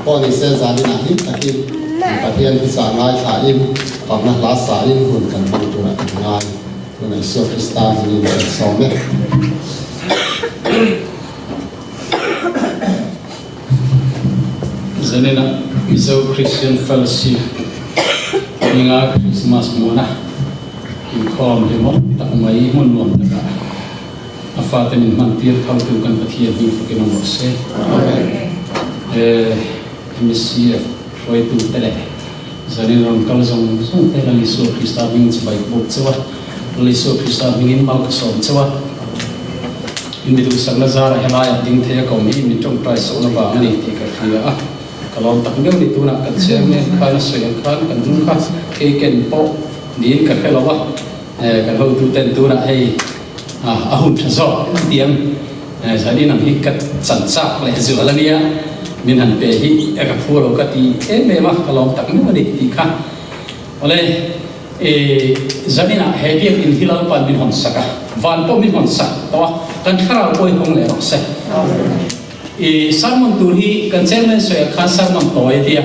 policy zani na hi takin pathian ki sa ngai tha in famna la sa in hun kan mang tu na ngai tu na so Kristan ni le so me zanena Mizo Christian Fellowship nga Krismas mona Inkhawm demo tak mai mon nom daga afate min man tier thau tu kan pathian ni fukin mo se MCF roi tu tele zanena ron kal zong song tele li so Kristan min bai bok chewa li so Kristan min mal ka som chewa indi tu sagna zara helaya ding the ko mi min tong pai so na ba ani ti ka khia a kalau tak ngeu ni tu nak kan siang ni kan siang kan nun kha ke ken po din ka khelo wa kan ho tu ten tu na hei ahun thazo tiang jadi nam hi kat san sak le zu ala nia min han pe hi ka phulo ka ti me ma kalau tak ngeu ni ti kha ole jadi na heavy in hilal pan min hon saka van po min hon sak to kan khara poi hong le rok se sarmon turhi kanselmen so ya khan sarmon toy dia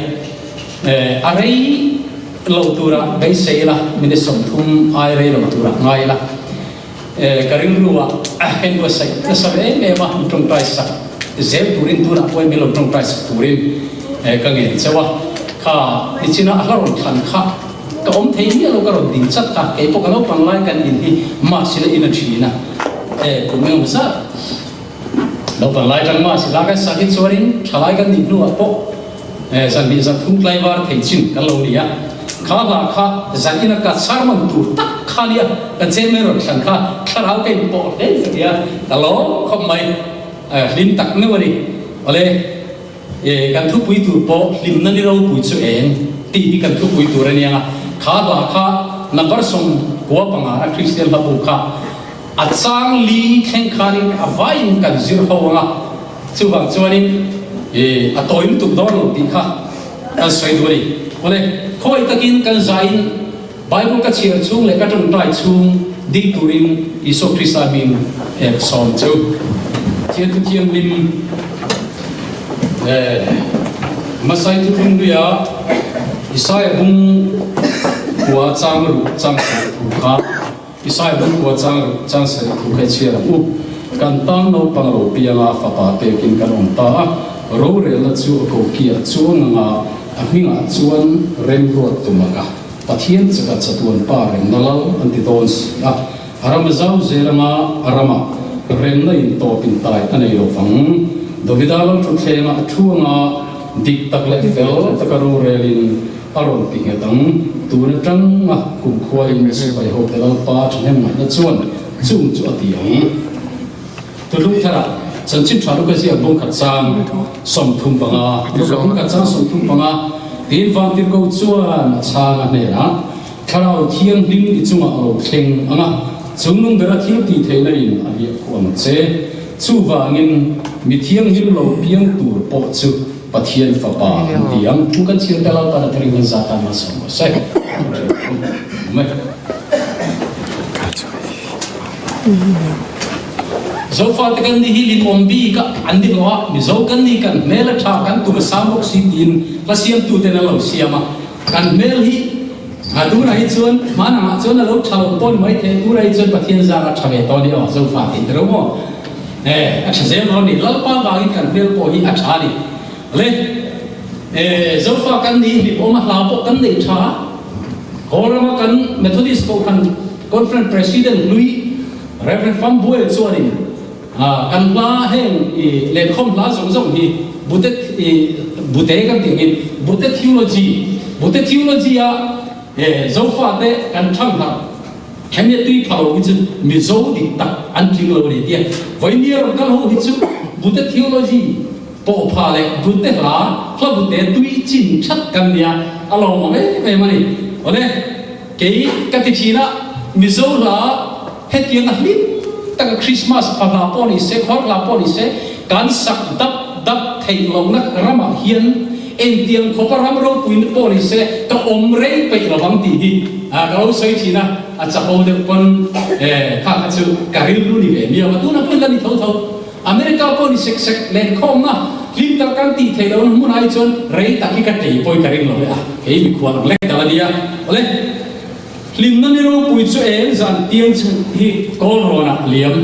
arei lo tura bai seila min som thum ai rei lo tura ngai la karing ruwa hen wa sai ta sabe me ma trong trai sa zel turin tura poi mi lo trong trai sa turin ka nge chawa kha ichina haron khan kha ka om thei mi lo ka ro ding chat ka ke po ka lo pang lai kan in hi ma sila ina thina ku me sa đâu phải lại trong mà chỉ là cái sáng hết rồi trả lại cái điểm luôn à po sản bị sản thung lại vào thấy chín cái lâu đi à khá là khá sản như là cả sáng mà tụt tắc khá đi à cái trên mấy rồi sản khá áo cái po đấy gì à cái lố không mấy lim tắc nữa đi ở đây cái thuốc bụi tụt po lim nó đi đâu bụi số em tí cái thuốc bụi tụt này à khá là khá number song của bằng à Christian là bụi khá achang li khen khani avain kan zir hawanga chuwang chuanin atoim tuk dor lo ti kha kan soi dori ole khoi takin kan zain bible ka chia chung le ka tong trai chung dik turin iso Krista min som chu chia tu chiang lim masai tu thung bia isai bung kwa chang ru chang sa kha isai bun ko chang se thu khai chia ra u kan tang no pang ro pia la fa pa te kin kan on ta ro re la chu ko kia chu nga a hinga chuan rem ro tu ma ka pathian chaka chatuan pa rem nalal anti dons a aram zau zelama arama rem na in to pin tai anei ro fang dovidalon thu thema thuanga dik tak le vel takaro relin aron pinga tang tuna tang ma kum khoi in se bai ho telal pa thnem ma na chuan chung chu atiang tu lu thara chan chin tharu ka sia bong khat chang som thum panga bong khat chang som thum panga tin van tir ko chuan chang a ne ra tharau thiang lim ti chunga ro thleng anga chungnung bera thil ti theina in a bia khuam che chu wangin mi thiang hil lo piang tur po chu pathian fa pa tiang chu kan chir dala pa na thring za ta ma som se me zo fa te kan ni hi om bi ka andi lo mi zo kan ni kan mel tha kan tu ka samok si tin la siam tu te na lo siama kan mel hi adu na hi chuan mana chuan na lo thalo pon mai the tu rai chuan pathian za ka thave to ni zo fa ti tro mo a chazem lo ni lal pa ba kan mel po hi a tha ni le zo fa kan ni hi o ma la po kan nei tha horama kan Methodist ko kan conference president Louis Reverend Pham Bue chuanin kan la heng le khom la zong zong hi bute kan ting in bute theology a zo fa te kan thang na khamye tui phalo hi chu Mizo dik tak an tling lo ni dia voi ni ro kan ho hi chu bute theology po pha le bute la phla bute tui chin that kan nia alo ma me mani ole ke ka ti thina Mizo la hetiang a hlit tak Krismas pa la poni se khor la poni se kan sak dap thei lo nak rama hian en tiang khoparam ro puin poni se ka omre pe lawang ti hi a ro sei thina a chapo de pon kha chu karil lu ni ve mi ma tu na pun la ni thau America poni sek len khom na lim tar kan ti thei lo mun ai chon rei ta ki ka tei poi ka ring lo a ke mi khwa lo le dala dia ole lim na ni ro pui chu e zan tiang chu hi kol ro na liam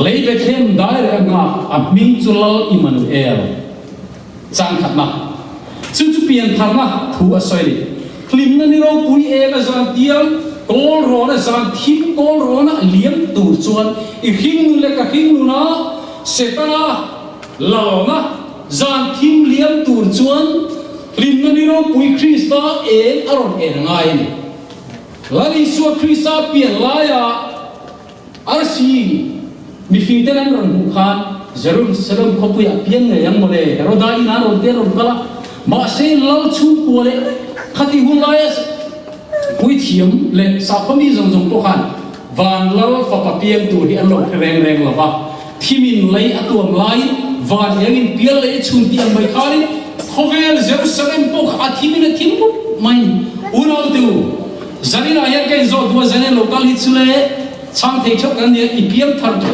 lei be khem dai re nga a ming chu lal Emmanuel chang khat na chu chu pian thar na thu a soi li lim na ni ro pui e ka zan tiang kol ro na zan thim kol ro na liam tur chuan I hing nu le ka hing nu na setana lao na zan thim liam tur chuan lim na ni ro pui Krista e aron e ngai ni lali su Krista pian la ya arsi mi fi te nan ron khan Jerusalem ko pu ya pian ne yang mo le ro dai na ro de ro kala ma se lau chu ko le khati hu la ya pui thiam le sa phami zong zong to khan van lau fa pa pian tu hi an lo reng reng la ba thimin lei atuam lai van yang in pian le chun ti an bai khali khovel Jerusalem po a thimin thim po mai unal tu zanina yan kai zo du zanen local hi chule chang thei chok kan ne I pian thar to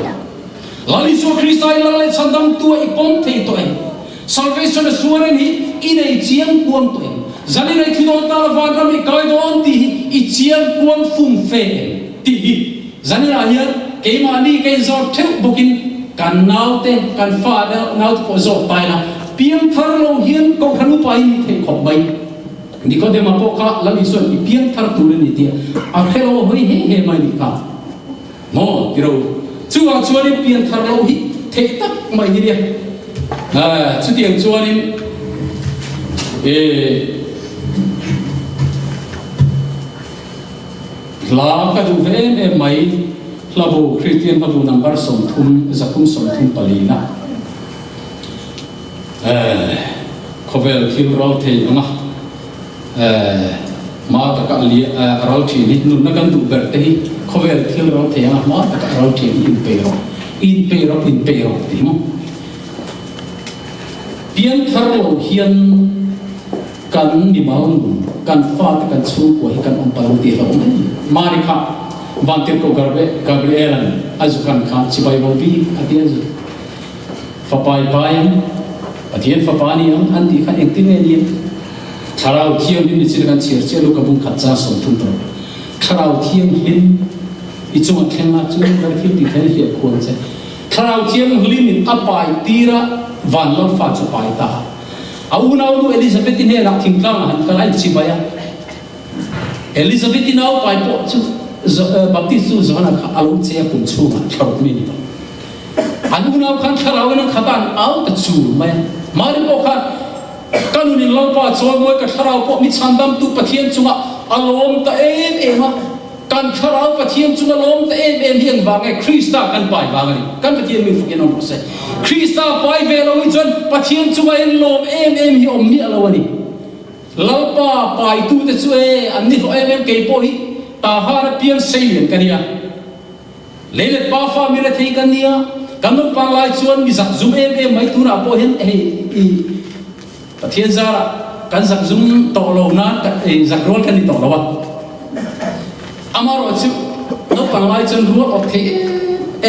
lali so Kristai la le chandam tu I pom thei to salvation suaren hi inei chiang kuam to zanina thidon ta van ram I kai don ti I chiang kuam fum fe ti zanina yan ke mani ke zo theu bokin kan naute kan fa da naut ko zo pai na piam thar lo hian ko khanu pai ni thei khop bai ni ko de ma po kha lami so I piam thar tu ni ti a khelo hoi he mai ni ka mo tiro chu ang chuan piam thar lo hi thei tak mai ni dia chu tiang chuan la ka du ve e mai labu Christian labu number som thum zakum som thum palina khovel thil rol thei anga ma ta ka li rol thi ni nun na kan du ber te hi khovel thil rol thei anga ma ta ka rol thi in pe ro ti mo pian thar lo hian kan ni maun kan fa kan chu ko hi kan om paru ti lo mari kha bantir ko Gabriel azukan kha chibai bobi atian fa pai paiam atian fa pani am andi kha ektin ni tharau thiam ni chi kan chir che lo ka bung khat cha som thun to tharau thiam hin I chung thlenga chung dar thil ti thel hi khon che tharau thiam hlimin apai tira van lo fa chu pai ta aunau nu Elizabeth ne rak thing tlang han kalai chibaya Elizabeth now pai po chu baptist chu zona kha alu che pun chu ma thau mi ni aunau khan tharau na khatan au ta chu mai mari po khan kanuni lo pa choi moi ka tharau po mi chandam tu pathian chunga alom ta em kan tharau pathian chunga lom ta em hiang wangai Krista kan pai wangai kan pathian mi fukin on se Krista pai ve lo chon pathian chunga en lom em hi om mi alawani lalpa pai tu te chue an ni ho em ke po hi ta har pian seien kania lele pa fa mi le thei kania kanun pa lai chuan mi zak zum em mai tu na po hen i pathian zara kan zak zum to lo na zak rol kan ni to lo wa amaro chu no pa lai chuan ru o the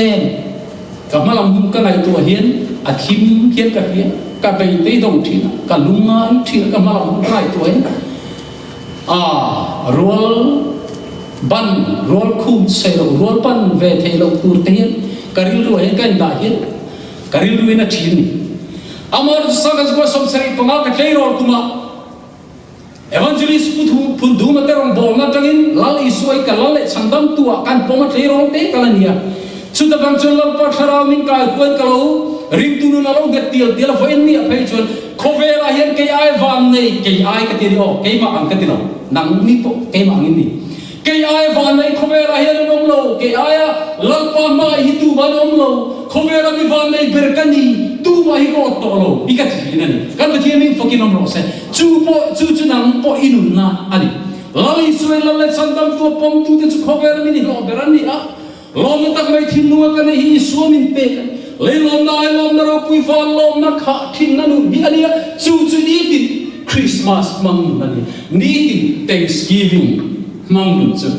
em ka malam hum ka lai tu hian a thim hian ka hian ka bei te dong thi ka lungai thi ka malam hum lai tu hian rol ban rol khum se lo rol pan ve the lo tur te hian karil ru he kan da hian karil ru na thi ni amar sagas go som sari panga ka tlei rol kuma evangelist pun du ma terong bol na tangin lal isuai ka lal chandam tua kan poma tlei rol te kalania chu da bang chon lal pa tharau min ka kuan ka lo ring tu na lo get tiel fo en ni a phei chon khovela hian ke ai van nei ke ai ka ti ro ke ma ang ka ti lo nang ni po ke ma ang ni ke ai van nei khovela hian nom lo ke ai lal pa ma hi tu ban om lo khovela mi van nei berkani tu ma hi ko to lo ikat ni ni kan ba thiam min fokin om lo se chu nang po inun na ani lali suai lal chandam tu pom tu te chu khovela mi ni lo berani a lom tak mai thin nuwa kan hi suamin pe le lom na ro pui fa lom na kha thin na nu hi ania chu ni tin Christmas mang ni tin Thanksgiving mang chu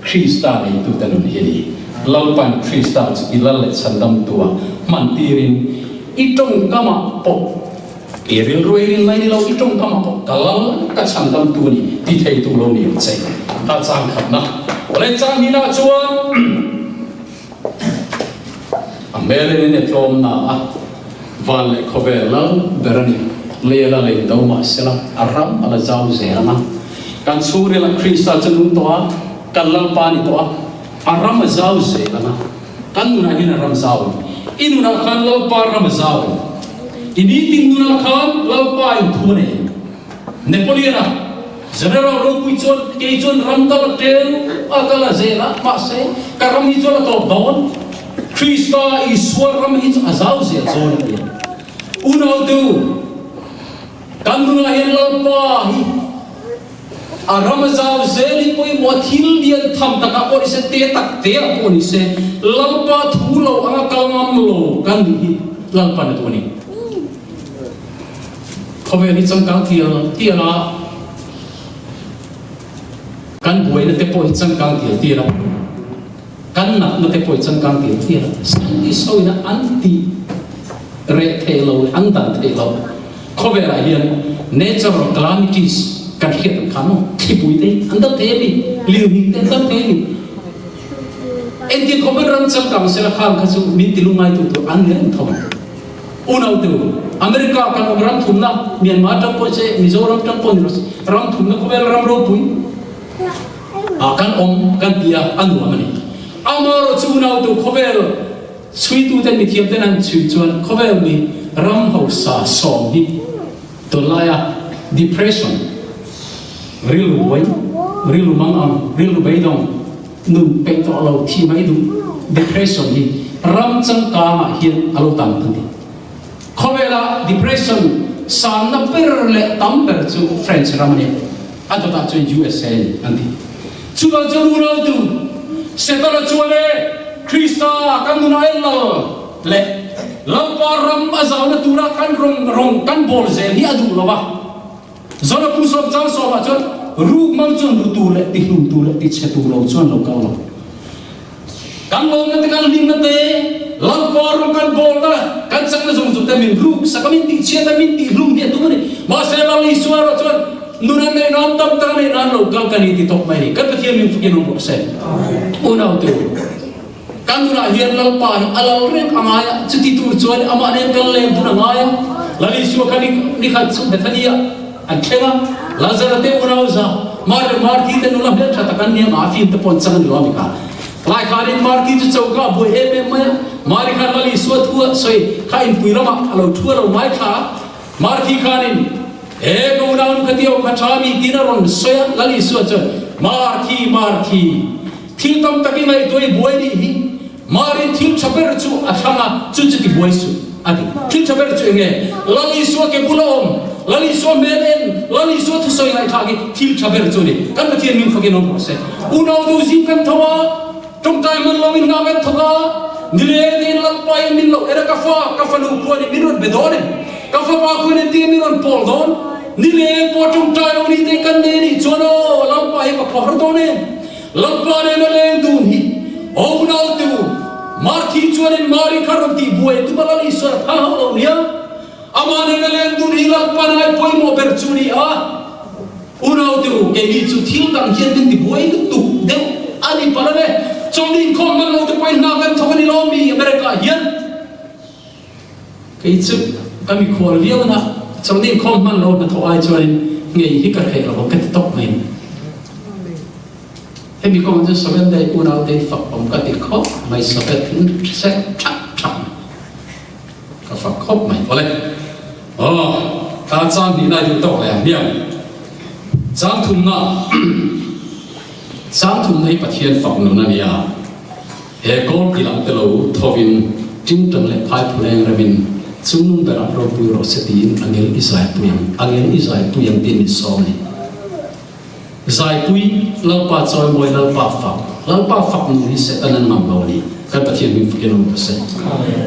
Krista le tu ta nun hi lalpan Krista chu ilal le chandam tua man tirin itong kama po iril ruin lai ni lo itong kama po kalal ka chandam tu ni ti thei tu lo ni sei ta chang khap na ole chang ni na chuan amele ne tlom na van le khovela berani lela le do ma sela aram ala zau zera kan suri la krista chanu to kan lal pa ni to aram zau zera na kan na hin aram zau inu na kan lal pa ram zau ini tin na kan lal pa in thune nepoliana general ro pui chon ke chon ram dal tel akala zera ma se karam hi chon to don krista iswar ram hi azau zera chon uno tu kanuna hin lalpa hi aramazau zeli poi mothil dian tham taka pori se te tak te poni se lalpa thulo anga kalngam lo kan hi lalpa na tuni khobe ni changkang tia na kan buai na te poi changkang tia na kan na te poi changkang tia na santi soina anti re thelo andan thelo khobe ra hian natural calamities kan hiat khano thipui te andam te mi liu hi te andam te mi enti khobe ram chal kam sela kham khasu min tilungai tu an ne thom unau tu america kan ram thumna myanmar tam po che mizoram tam po ni ram thumna khobe ram ro pui akan om kan pia anu amani amaro chunau tu khobe sui tu ten mi thiam ten an chui chuan khobe mi ram ho sa song hi to laya depression rilu boy rilu mangam rilu baidong nun pe to lo thi mai du depression ni ram chang ka ma hian alo tam tan ni khowela depression san na per le tam per chu french ramani ato ta chu USA anti chuba chu ro tu setara chuale krista kanuna ella le lamparam azawna tura kan rong kan bol zen hi adu lawa zona pusop chang so ba chon ru mang chon ru tu le ti hlum tu le ti che tu lo chon lo ka lo kan lo na te kan ling na te lamparam kan bol na kan chang na zong zu te min ru sakamin ti che ta min ti hlum dia tu ni ma se la li suara chon nuna me nam tam ta me nan lo kal kan ti tok mai ni kan pa thiam min fukin no se unau tu kanuna hian lalpa alal rek amaya chuti tur chuan ama nen kal le buna ngaya lali su khani ni khat chu bethania an thela lazarate unauza mar ti te nula bel thata kan ne ma fi te pon chang lo mi ka lai kharin mar ti chu chauka boi em ma mari khan lali su thua soi kha in puirama alo thua lo mai kha mar ti khanin e go unau khatio khathami tinaron soya lali su chu mar thi thil tam taki ngai toi boi ni hi mari thil chaper chu athanga chu chu ki boisu ati thil chaper chu nge lali so ke bulom lali so melen lali so thsoi lai thagi thil chaper chu ni kan pa thian min phage non se uno du zin kan thawa tum tai man lo min ngamet thoga nile din lam pai min lo era ka fa lu ko ni minut bedone ka fa pa ko ni ti minut pol don nile po tum tai lo ni te kan ne ni chono lam pai ka phar done lam pa ne le du ni o uno tu marthi chuanin mari kharoti buai tu balali sor ha ho nia amane ngalen du hilal panai poi mo ber chuni a unau tu ke ni chu thil dang hian din ti buai tu de ani palale chongin khom man lo te poi na kan thoni lo mi america hian ke chu kami khol viau na chongin khom man lo na thoi chuanin ngei hi ka khela bo ka tok mai Hemi kong tu saben dai unau dai fak om ka ti khop mai saben se chak chak ka fak khop mai ole ta chang ni nai du tok le miam chang thum nei pathian fak no na nia he kol ki lang te lo thovin ting tang le phai phuleng ramin chunung bera ro pu ro setin angel isai puyang tin so ni zai pui lalpa choi moi lalpa fak ni se tanan ngam lo ni ka pathian min fukin on se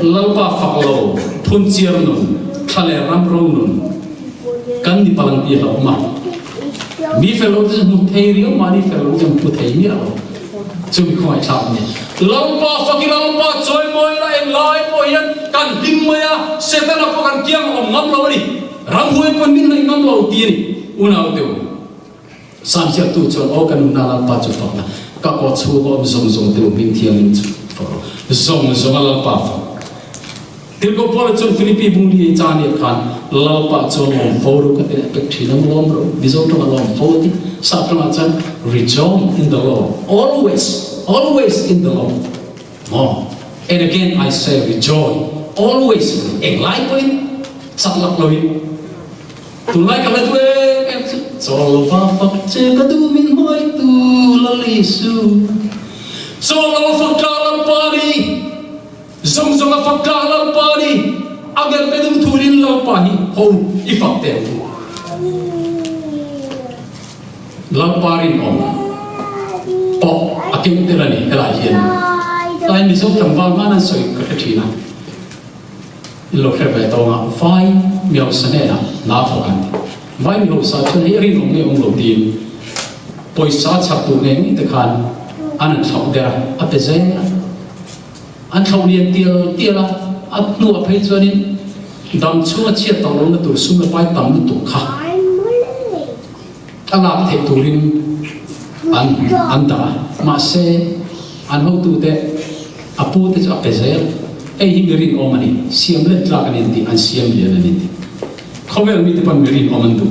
lalpa fak lo thun chiar nun thale ram ro nun kan ni palang pi lo ma mi fellow this mu thei ri ma ni fellow jam pu thei ni lo chu mi khoi thap ni lalpa choi moi la em lai po yan kan himaya setana po kan kiang om ngam lo ni ramhui pon min na ngam lo ti ni una teu sam sia tu chon o kan na la pa chu fa na ka ko chu om zong zong teu bin thiang in chu fa zong zong la pa fa Tilko pole chon Philippi bungli chani khan lalpa chon lom photo ka te pek thina lom ro Mizo to lom photo sa tama chan rejoice in the Lord always in the Lord and again I say rejoice always in life point sang lak loi tu lai ka latwe so lo fa fa che ka tu min hoi tu la li su so lo fa ka la pa ni zong zong a fakta lalpa ni agar pedum thurin lalpa ni ho ifakte lalpa rin om po akim tirani ela hian lai mi so tam wal manan soi ka thina lo khebe to nga fai miao sane na thokan vai mi ho sa chun hi rin om ne om lo tin poisa chak tu ne ni te khan an thau dera apeze an thau lian tia la at nu a phei chuanin dam chunga chiat taw lo na tur sum na pai tam na tu kha alak the turin an da ma se an ho tu te apu te cha pezel ei hi mirin omani siam le tla kan ti an siam le na ni khowel mi te pan mirin oman tu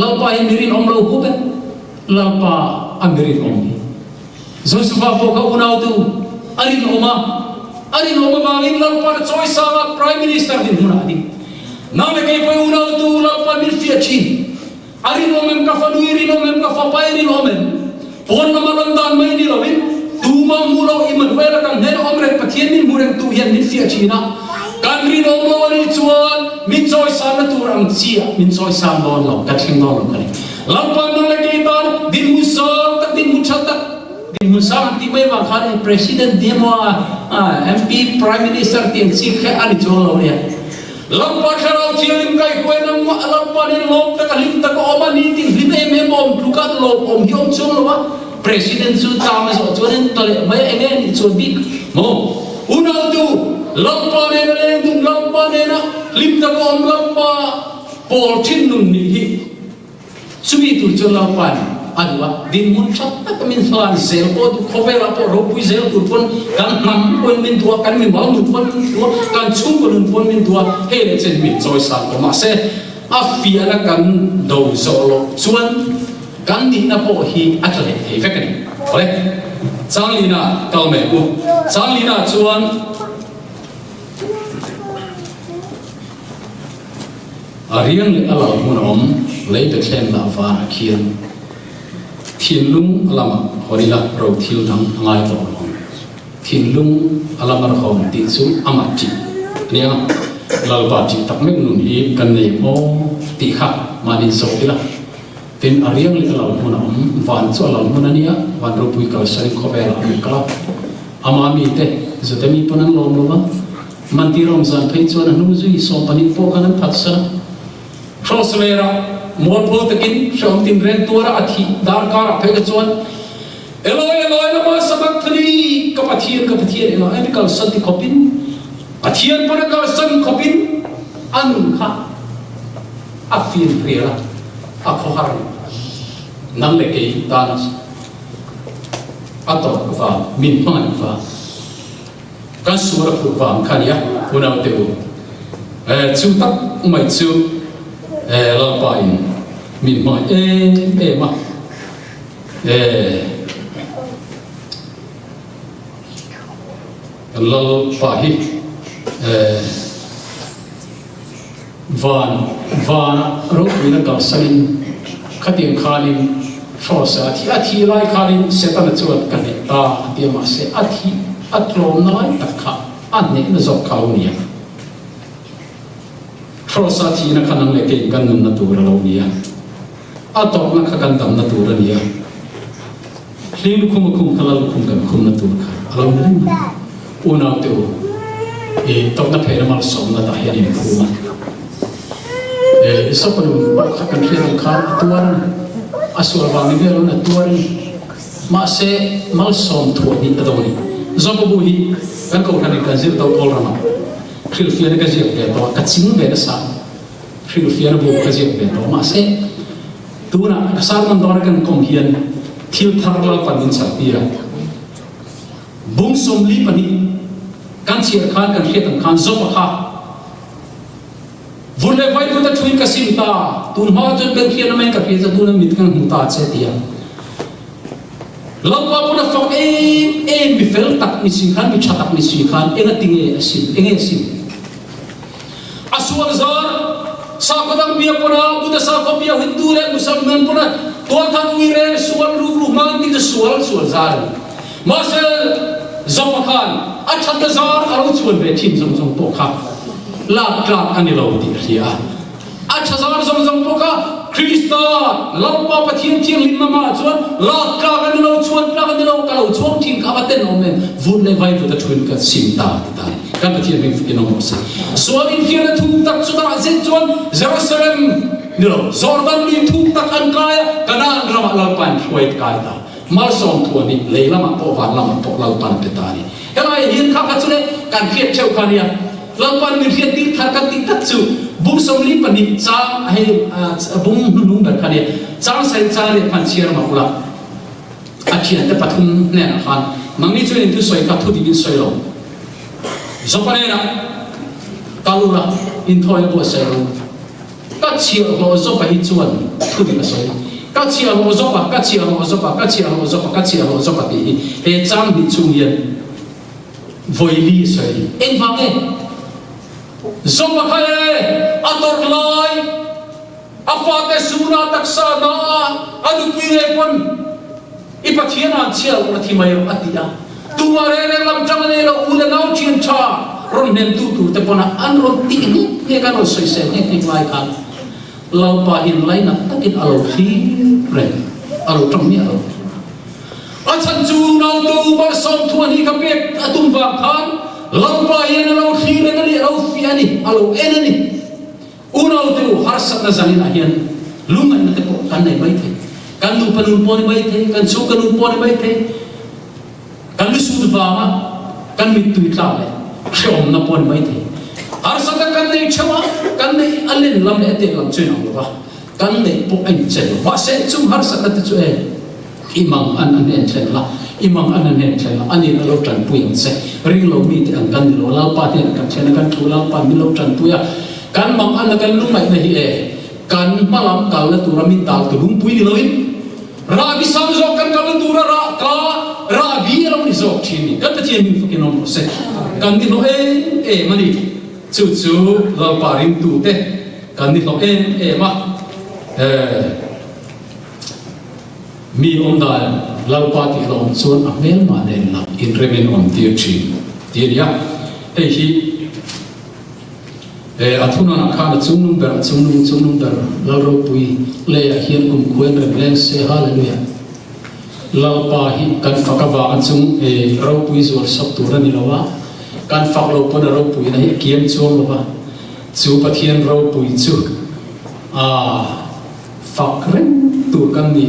lalpa hi mirin om lo hu ben lalpa an mirin om ni zo su fa po ka unau tu arin oma bangin lalpa na choice sa prime minister din muna di na me kay pa unau tu lalpa min fiachi arin omem ka fanui rin omem ka fapai rin omem pon na malandan mai ni lawin tuma mulo Emmanuel kan hen omre pathian min mureng tu hian min fiachi na kan rin omlo ni chuan min choice sa na turam chia min choice sa don lo ka thing don lo kani lalpa na le kay tan din musa tak din muchata Musang ti may makari president di mo MP prime minister ti si khe ani cholo ya lampa kharau chiang kai kwe nam lampa ni lom ta kalim ta ko omani ti lim em om tukat lo om hiom chung lo president su ta ma so choren tole mai ene ni so big mo unau tu lampa ne dum lampa ne na lim ta ko om lampa pol chin nun ni hi sumi tu chol lampa adwa din mun chat ta min soan zel ko du khobela po ro pui zel tu pon kan nam pon min tua kan min bal nu pon tua kan chung ko nun pon min tua he le chen min choi sa ko ma se a fia na kan do zo lo chuan kan ni na po hi atle he fe kan ole chang li na kal me u chang li na chuan ariang le ala mun om le pe thlem na va na khian thiên lung alama horila ro thil dang ngai to thiên lung alama hom ti chu amati nia lalpa ti takmek nun hi kan nei mo ti kha mani so tila tin ariang li ala mun om van chu ala mun ania van ro pui ka sai khobel am kala amami te zotemi panan lom lova manti rom san phei chu na nu zui so pani po kan phatsa crosswera mol po takin shom tin ren tora athi dar kar aphe ka chuan eloi lama sabak thani ka pathian eloi ni kal santi khopin pathian par kal san khopin anun kha afin priya akhohar nam le ke danas ato va min man va kan sura phu va khania una teu chu tak mai chu lalpa in min mai ma lalpa hi van ro ina ka sanin khatien khalin fosa athi lai khalin setana chuat kan ta ti ma se athi atlom nai takha anne na zok khaunia fosa thi na khanang le ke kan nun na tur lo nia atok na khakan dam na tur nia hlim khum khalal khum kan khum na tur kha alam rin una te tok na phera mal som na ta hian khuma sapalum khakan hlim kha tuar asur wang ni lo na tuar ma se mal som thu ni adoni zobu hi kan ko thani kan zir to tol rama khilfian ka jiak ve to ka ching ve da sa khilfian bu ka jiak ve to ma se tuna ka sarman dor kan kom hian thil thar lal panin chapia bung som li pani kan chia khan kan khet kan zo pa kha vule vai tu ta thuin ka sim ta tun ma jon ben khian mai ka phe za tu na mit kan hu ta che tia lamba puna fok mi fel tak ni sin khan mi chatak ni sin khan enga tinge asim aswal zar sa kodang bia puna buda sa ko bia hindu le musalman puna ton thang wi re sual ru mang ti sual zar ma se zapa khan achat zar aro chuan ve thim zong to kha la klak ani lo ti ria achat zar zong to kha Krista lamba pathian thiang lim ma chuan la klak ani lo chuan klak ani lo ka lo chuang thing ka baten no men vun le vai vu ta thuin ka sim ta kan pathian bin fikin no sa so in fian thu tak chu ta zet chuan Jerusalem ni lo Jordan ni thu tak an kaya kana rama lal pan huai kai ta mal som thu ni leila ma po van lam po lal pan petani kana yin kha ka chune kan khiet cheu khania lal pan ni khiet ti thar ka ti tak chu bung som li pani chang ai bung nung ber khania chang sai chang le pan chiar ma ula achia te pathum ne na khan mangni chu in tu soi ka thu di soi lo zopane na kalura in thoi bo sai lo ka chia lo zopa hi chuan thu di soi ka chia lo zopa ti he chang bi chung yen voi li soi en vang e zopa khae ator lai afate suna taksa na adu pire pon ipathiana chial na thimai atia tumare re lam chamane lo ula nau chin cha ron nem tu te pona an ron ti ni ne kan soi se ne ti lai kan lau pa in lai na takin alo khi re alo trong ni alo achan chu nau tu ba som thuan hi ka pek atum va khan lau pa in alo khi re ni alo fi ani alo en ani unau tu har sat na zanin a hian lungan na te po kan nei bai the kan nu panun pon bai the kan chu kan nu pon bai the kan lu su va ma kan mi tu tla le khom na pon bai the har sat kan nei chawa kan nei alin lam le te lam chen ang ba kan nei po anh chen wa se chu har sat te chu e imang an en chen la imang an en chen la ani lo tran puyang se ring lo mi te ang kan lo la pa te kan chen kan thu la pa mi lo tran puya kan mang an kan lu mai na hi e kan malam kal na tu ramin dal tu lung pui ni loin ra bi sam zo kan kal tu ra bi lo ni zo thini kan ta thian mi fukin on se kan ni lo e mani chu la pa ring tu te kan ni lo e ma mi om da la pa ti lo chuan a mel ma nen la in remen on ti chi ti ya e hi athuna na khana chung ber lal ro pui le a hian kum khuen rem leng se hallelujah lal pa hi kan fakawa an chung ro pui zor sap tur ani lawa kan fak lo pon ro pui na hi kiam chom lawa chu pathian ro pui chu fak rem tu kan ni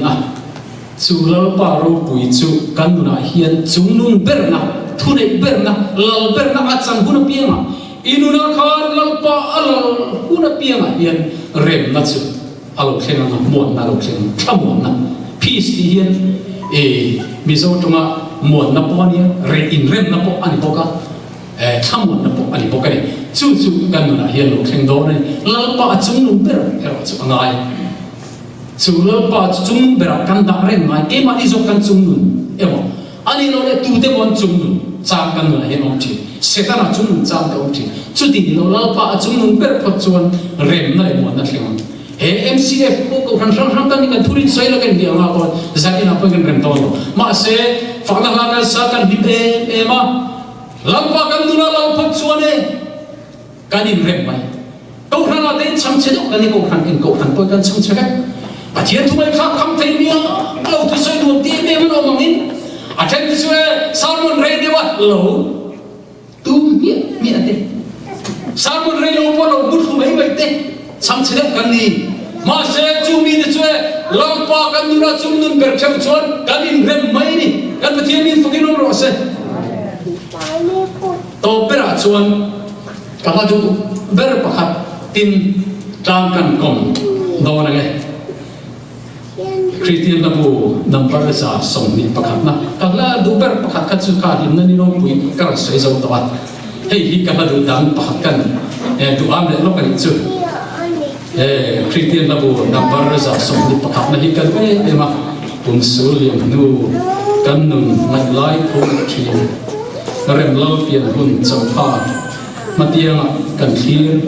chu lal pa ro pui chu kan na hian chung nung ber na thunei ber na lal ber na achang huna pianga inuna khan lalpa alal huna pianga hian rem na chu alo khenga na mon na lo khen thamon na peace ti hian Mizo tunga mon na po ni re in rem na po ani poka thamon na po ani poka ni chu kan na hian lo khen do nei lalpa chung nung ber ero chu angai chu lalpa chung nung ber kan da rem mai ke ma izo kan chung nun emo ani lo le tu te mon chung nun chang kan na hian om chi setana chung nun chang ka om chi chu ti lo lalpa chung nung ber pho chuan rem na le mon na thleng he MCF ko kan kan ni kan thurin soi lo kan dia ma ko zaina po kan rem to ma se fa na la ka sa kan bi e ma lalpa kan du na lalpa chuan e kan in rem mai ko kan na den cham che do kan ni ko kan po kan cham che ka pa thian thu mai kham kham thei mi lo thu soi du ti me mo mangin a chen tu se salmon re de wa lo tu mi ate salmon re lo po lo but khu mai bai te cham che kan ni ma se chu mi de chue lalpa kan du na chung nun ber cham chuan kan in rem mai ni kan pa thian mi fukin ro se to pera chuan kalau tu berpakat tin tangkan kom dona nge Christian labu nampak rasa song ni pakat na kalau tu berpakat kat suka di mana ni orang pui keras saya jauh tawat hei kalau tu dang pakat kan tu am le lo kan itu Christian labu nampak rasa song ni pakat na hikat be emak unsul yang nu kan nun ngat lai pun kian rem lau pian hun sampa matiang kan thir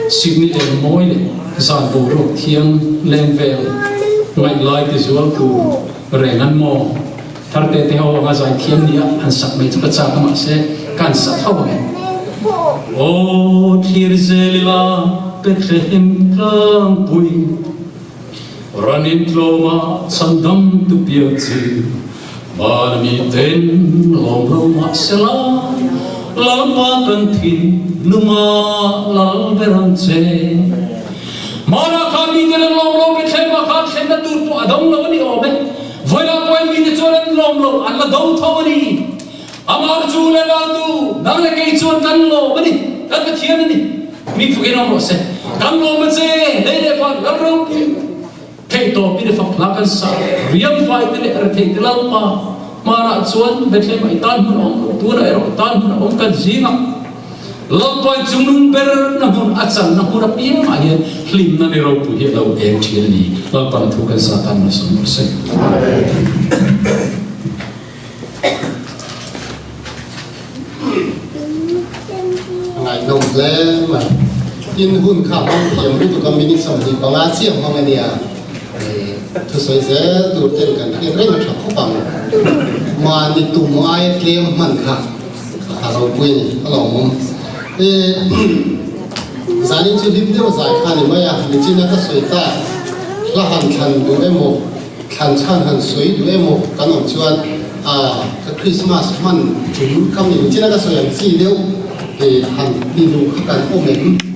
signi el moi le zan bo ro thiang len vel ngai lai ti zual ku rengan mo thar te te ho nga zai thiam nia an sak mai chu cha ma se kan sa thaw o thir zelila Bethlehem klang pui ranin tloma sandam tu piachi Marmi ten lom loma sela lalma kantin luma lal berance Mara kami ten lom lom bethe makat senda tur tu adong lo ni obe voila poin mi te choren lom lo alla dau thawani amar chule la tu dang le kei chon kan lo bani kan ka thian ni mi fuge no se kan lo ma se le le fa la ro thei to pi de fak lakan sa riam vai te le ar thei te lalma mara chuan betle mai tan hun om tu ra ero tan hun om kan zinga lalpa junun ber na hun achan na pura pi ma ye hlim na ni ro pu hi lo em thil ni lalpa na thu kan sa tan na som se ngai nong le ma in hun kha hong thiam ru ka mini som ni pa nga chiam hong ania thu soi ze du ten kan ki reng thak khopang ma ni tu mai tlem man kha alo pui ni alo mum zanin chu lim de zai kha ni maya ni china ka soi ta la han khan du emo khan chan han soi du emo kan on chuan ka Christmas man chu kam ni china ka soi ang chi leu han ni lu kan o mem